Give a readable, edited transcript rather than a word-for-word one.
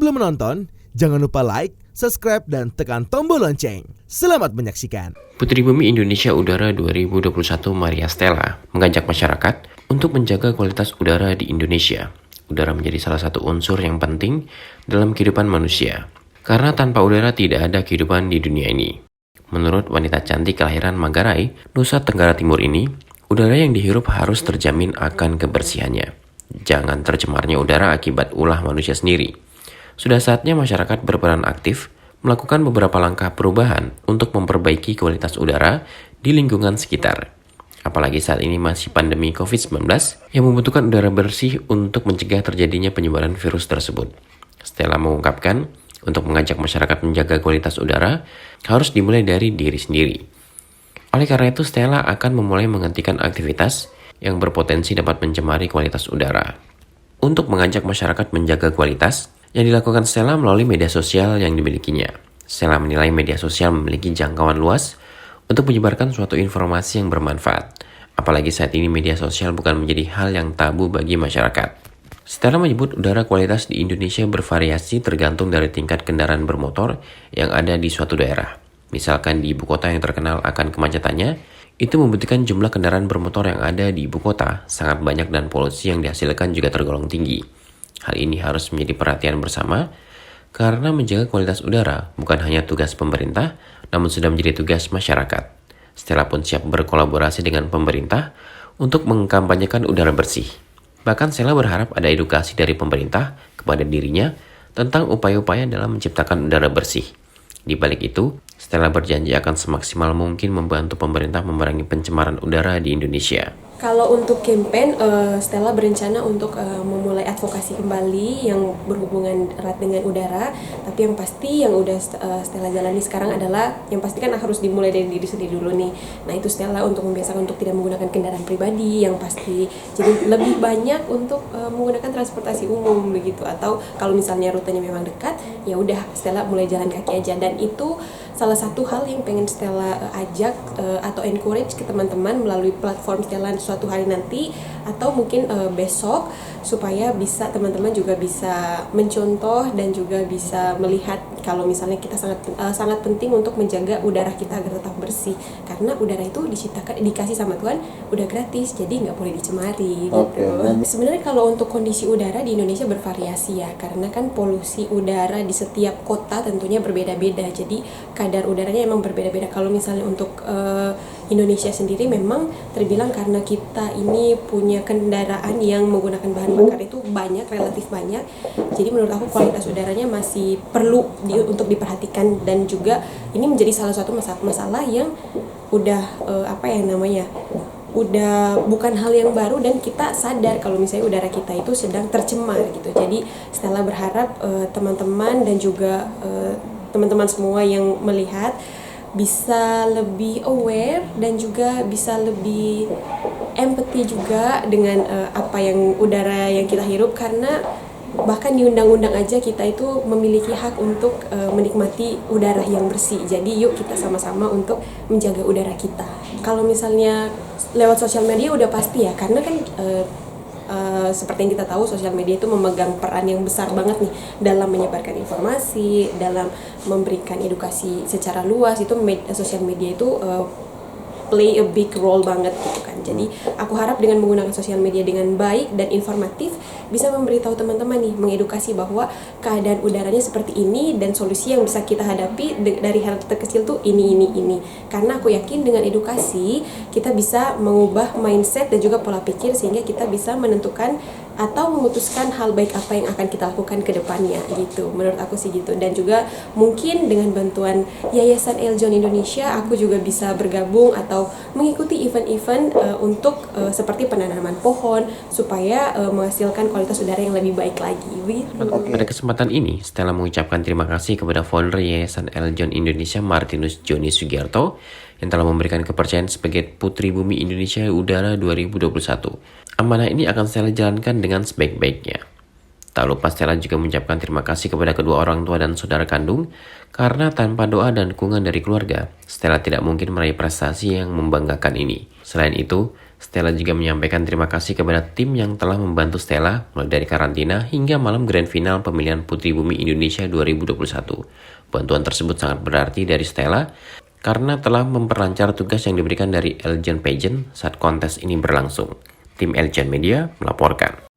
Sebelum menonton, jangan lupa like, subscribe, dan tekan tombol lonceng. Selamat menyaksikan. Putri Bumi Indonesia Udara 2021 Maria Stella mengajak masyarakat untuk menjaga kualitas udara di Indonesia. Udara menjadi salah satu unsur yang penting dalam kehidupan manusia. Karena tanpa udara tidak ada kehidupan di dunia ini. Menurut wanita cantik kelahiran Manggarai, Nusa Tenggara Timur ini, udara yang dihirup harus terjamin akan kebersihannya. Jangan tercemarnya udara akibat ulah manusia sendiri. Sudah saatnya masyarakat berperan aktif melakukan beberapa langkah perubahan untuk memperbaiki kualitas udara di lingkungan sekitar. Apalagi saat ini masih pandemi COVID-19 yang membutuhkan udara bersih untuk mencegah terjadinya penyebaran virus tersebut. Stella mengungkapkan, untuk mengajak masyarakat menjaga kualitas udara harus dimulai dari diri sendiri. Oleh karena itu, Stella akan memulai menghentikan aktivitas yang berpotensi dapat mencemari kualitas udara. Untuk mengajak masyarakat menjaga kualitas, yang dilakukan Stella melalui media sosial yang dimilikinya. Stella menilai media sosial memiliki jangkauan luas untuk menyebarkan suatu informasi yang bermanfaat. Apalagi saat ini media sosial bukan menjadi hal yang tabu bagi masyarakat. Stella menyebut udara kualitas di Indonesia bervariasi tergantung dari tingkat kendaraan bermotor yang ada di suatu daerah. Misalkan di ibu kota yang terkenal akan kemacetannya, itu membuktikan jumlah kendaraan bermotor yang ada di ibu kota sangat banyak dan polusi yang dihasilkan juga tergolong tinggi. Hal ini harus menjadi perhatian bersama karena menjaga kualitas udara bukan hanya tugas pemerintah, namun sudah menjadi tugas masyarakat. Stella pun siap berkolaborasi dengan pemerintah untuk mengkampanyekan udara bersih. Bahkan Stella berharap ada edukasi dari pemerintah kepada dirinya tentang upaya-upaya dalam menciptakan udara bersih. Di balik itu, Stella berjanji akan semaksimal mungkin membantu pemerintah memerangi pencemaran udara di Indonesia. Kalau untuk campaign, Stella berencana untuk memulai advokasi kembali yang berhubungan erat dengan udara. Tapi yang pasti yang udah Stella jalani sekarang adalah yang pasti kan harus dimulai dari diri sendiri dulu nih. Nah itu Stella untuk membiasakan untuk tidak menggunakan kendaraan pribadi yang pasti. Jadi lebih banyak untuk menggunakan transportasi umum begitu. Atau kalau misalnya rutenya memang dekat, ya udah Stella mulai jalan kaki aja. Dan itu salah satu hal yang pengen Stella ajak atau encourage ke teman-teman melalui platform Stella suatu hari nanti atau mungkin besok, supaya bisa teman-teman juga bisa mencontoh dan juga bisa melihat kalau misalnya kita sangat penting untuk menjaga udara kita agar tetap bersih, karena udara itu dikasih sama Tuhan udah gratis, jadi nggak boleh dicemari gitu. Sebenarnya kalau untuk kondisi udara di Indonesia bervariasi ya, karena kan polusi udara di setiap kota tentunya berbeda-beda, jadi kadar udaranya emang berbeda-beda. Kalau misalnya untuk Indonesia sendiri memang terbilang karena kita ini punya kendaraan yang menggunakan bahan bakar itu relatif banyak. Jadi menurut aku kualitas udaranya masih perlu untuk diperhatikan, dan juga ini menjadi salah satu masalah yang udah udah bukan hal yang baru, dan kita sadar kalau misalnya udara kita itu sedang tercemar gitu. Jadi Stella berharap teman-teman dan juga teman-teman semua yang melihat bisa lebih aware dan juga bisa lebih empathy juga dengan apa yang udara yang kita hirup, karena bahkan di undang-undang aja kita itu memiliki hak untuk menikmati udara yang bersih. Jadi yuk kita sama-sama untuk menjaga udara kita. Kalau misalnya lewat sosial media udah pasti ya, karena kan seperti yang kita tahu sosial media itu memegang peran yang besar banget nih dalam menyebarkan informasi, dalam memberikan edukasi secara luas. Itu sosial media itu play a big role banget gitu kan. Jadi aku harap dengan menggunakan sosial media dengan baik dan informatif bisa memberitahu teman-teman nih, mengedukasi bahwa keadaan udaranya seperti ini dan solusi yang bisa kita hadapi dari hal terkecil tuh ini. Karena aku yakin dengan edukasi kita bisa mengubah mindset dan juga pola pikir sehingga kita bisa menentukan atau memutuskan hal baik apa yang akan kita lakukan ke depannya gitu. Menurut aku sih gitu. Dan juga mungkin dengan bantuan Yayasan Eljon Indonesia aku juga bisa bergabung atau mengikuti event-event untuk seperti penanaman pohon supaya menghasilkan kualitas udara yang lebih baik lagi. Pada kesempatan ini, Stella mengucapkan terima kasih kepada founder Yayasan Eljon Indonesia Martinus Joni Sugiarto yang telah memberikan kepercayaan sebagai Putri Bumi Indonesia Udara 2021. Amanah ini akan Stella jalankan dengan sebaik-baiknya. Tak lupa Stella juga mengucapkan terima kasih kepada kedua orang tua dan saudara kandung, karena tanpa doa dan dukungan dari keluarga, Stella tidak mungkin meraih prestasi yang membanggakan ini. Selain itu, Stella juga menyampaikan terima kasih kepada tim yang telah membantu Stella mulai dari karantina hingga malam grand final pemilihan Putri Bumi Indonesia 2021. Bantuan tersebut sangat berarti dari Stella karena telah memperlancar tugas yang diberikan dari Elgiant Pageant saat kontes ini berlangsung. Tim Elgiant Media melaporkan.